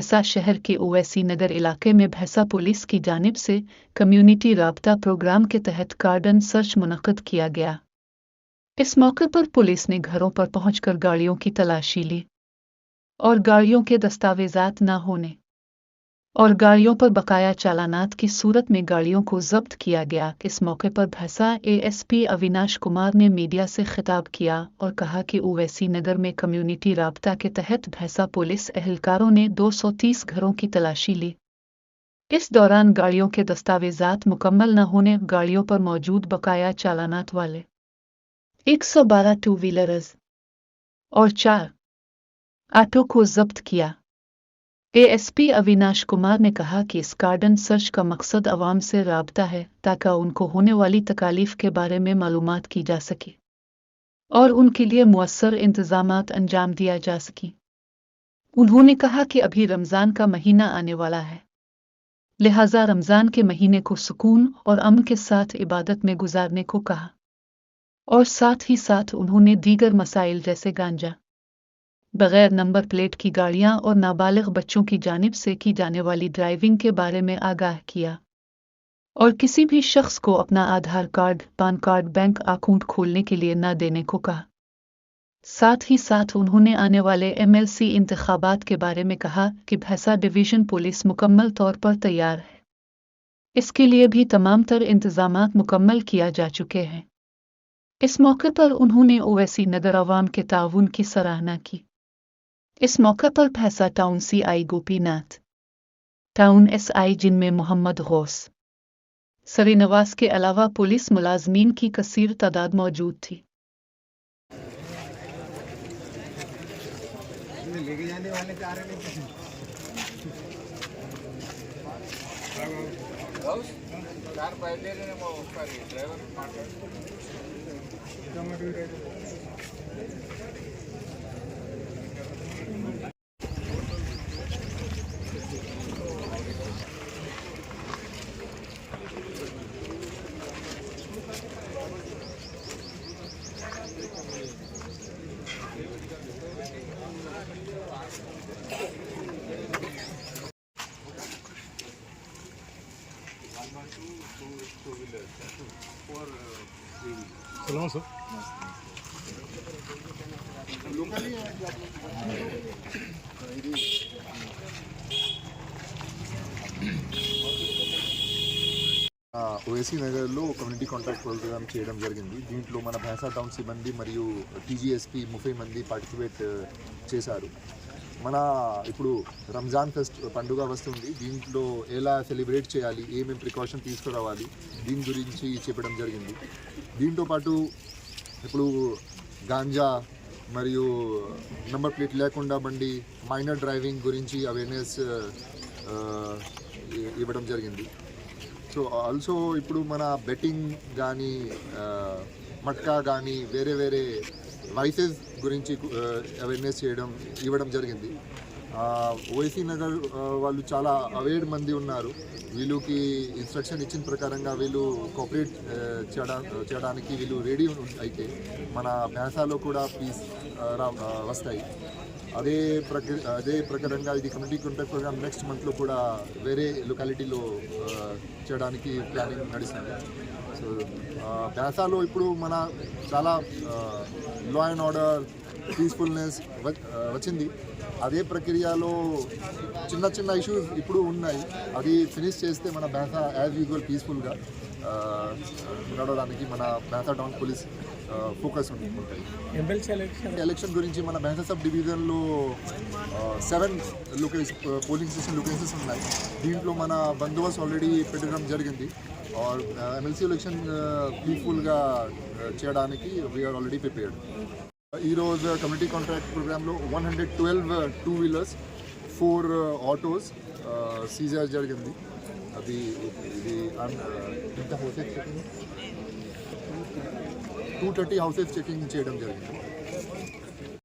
भैंसा शहर के ओवैसी नगर इलाके में भैंसा पुलिस की जानिब से कम्युनिटी राबता प्रोग्राम के तहत कार्डन सर्च मुनक्कद किया गया। इस मौके पर पुलिस ने घरों पर पहुंचकर गाड़ियों की तलाशी ली और गाड़ियों के दस्तावेजात न होने और गाड़ियों पर बकाया चालानात की सूरत में गाड़ियों को जब्त किया गया। इस मौके पर भैंसा एएसपी अविनाश कुमार ने मीडिया से खिताब किया और कहा कि ओवैसी नगर में कम्युनिटी राबता के तहत भैंसा पुलिस एहलकारों ने 230 घरों की तलाशी ली। इस दौरान गाड़ियों के दस्तावेजात मुकम्मल न होने, गाड़ियों पर मौजूद बकाया चालानात वाले 112 टू व्हीलर्स और 4 ऑटो को जब्त किया। एएसपी अविनाश कुमार ने कहा कि इस कार्डन सर्च का मकसद अवाम से राबता है ताकि उनको होने वाली तकालीफ के बारे में मालूमात की जा सके और उनके लिए मुअस्सर इंतजामात अंजाम दिया जा सके। उन्होंने कहा कि अभी रमज़ान का महीना आने वाला है, लिहाजा रमज़ान के महीने को सुकून और अमन के साथ इबादत में गुजारने को कहा और साथ ही साथ उन्होंने दीगर मसाइल जैसे गांजा, बगैर नंबर प्लेट की गाड़ियां और नाबालिग बच्चों की जानिब से की जाने वाली ड्राइविंग के बारे में आगाह किया और किसी भी शख्स को अपना Aadhaar card, PAN card, bank account खोलने के लिए न देने को कहा। साथ ही साथ उन्होंने आने वाले एमएलसी इंतखाबात के बारे में कहा कि भैंसा डिवीजन पुलिस मुकम्मल तौर पर तैयार है। इसके लिए भी तमाम तर इंतजामात मुकम्मल किया जा चुके हैं। इस मौके पर उन्होंने ओवैसी नगर अवाम के ताउन की सराहना की। इस मौके पर भैंसा town CI Gopinath, town SI जिनमें मोहम्मद गौस, सरीनवास के अलावा पुलिस मुलाजमीन की कसीर तादाद मौजूद थी। लेके जाने वाले जा रहे कार पहले ड्राइवर Salamat sir. ఓవైసీ నగర్లో కమ్యూనిటీ కాంటాక్ట్ ప్రోగ్రామ్ చేయడం జరిగింది. దీంట్లో మన భైంసా టౌన్ సిబ్బంది మరియు టీజీఎస్పీ 30 మంది పార్టిసిపేట్ చేశారు. మన ఇప్పుడు రంజాన్ పండుగ వస్తుంది. దీంట్లో ఎలా సెలబ్రేట్ చేయాలి, ఏమేమి ప్రికాషన్ తీసుకురావాలి, దీని గురించి చెప్పడం జరిగింది. దీంతో పాటు ఇప్పుడు గాంజా మరియు నంబర్ ప్లేట్ లేకుండా బండి, మైనర్ డ్రైవింగ్ గురించి అవేర్నెస్ ఇవ్వడం జరిగింది. సో ఆల్సో ఇప్పుడు మన బెట్టింగ్ కానీ మట్కా కానీ వేరే వేరే వైసెస్ గురించి అవేర్నెస్ ఇవ్వడం జరిగింది. ఓవైసీ నగర్ వాళ్ళు చాలా అవేర్ మంది ఉన్నారు. వీళ్ళకి ఇన్స్ట్రక్షన్ ఇచ్చిన ప్రకారంగా వీళ్ళు కోఆపరేట్ చేయడానికి వీళ్ళు రెడీ అయితే మన భైంసాలో కూడా పీస్ వస్తాయి. అదే ప్రకారంగా ఇది కమ్యూనిటీ కాంటాక్ట్ ప్రోగ్రామ్ నెక్స్ట్ మంత్లో కూడా వేరే లొకాలిటీలో చేయడానికి ప్లానింగ్ నడుస్తుంది. సో భైంసాలో ఇప్పుడు మన చాలా లా అండ్ ఆర్డర్, పీస్ఫుల్నెస్ వచ్చింది. అదే ప్రక్రియలో చిన్న చిన్న ఇష్యూస్ ఇప్పుడు ఉన్నాయి. అది ఫినిష్ చేస్తే మన భైంసా యాజ్ యూజువల్ పీస్ఫుల్గా నడవడానికి మన భైంసా టౌన్ పోలీస్ ఫోకస్ ఉంటాయి. ఎలక్షన్ గురించి మన భైంసా సబ్ డివిజన్లో 7 పోలింగ్ స్టేషన్ లొకేషన్స్ ఉన్నాయి. దీంట్లో మన బందోబస్తు ఆల్రెడీ పెట్టడం జరిగింది. ఎమ్మెల్సీ ఎలక్షన్ పీస్ఫుల్గా చేయడానికి వీఆర్ ఆల్రెడీ ప్రిపేర్డ్. ఈరోజు కమ్యూనిటీ కాంట్రాక్ట్ ప్రోగ్రాంలో 112 టూ వీలర్స్, 4 ఆటోస్ సీజర్ జరిగింది. అది ఇది ఎంత హౌసెస్ చెకింగ్ 230 హౌసెస్ చెకింగ్ చేయడం జరిగింది.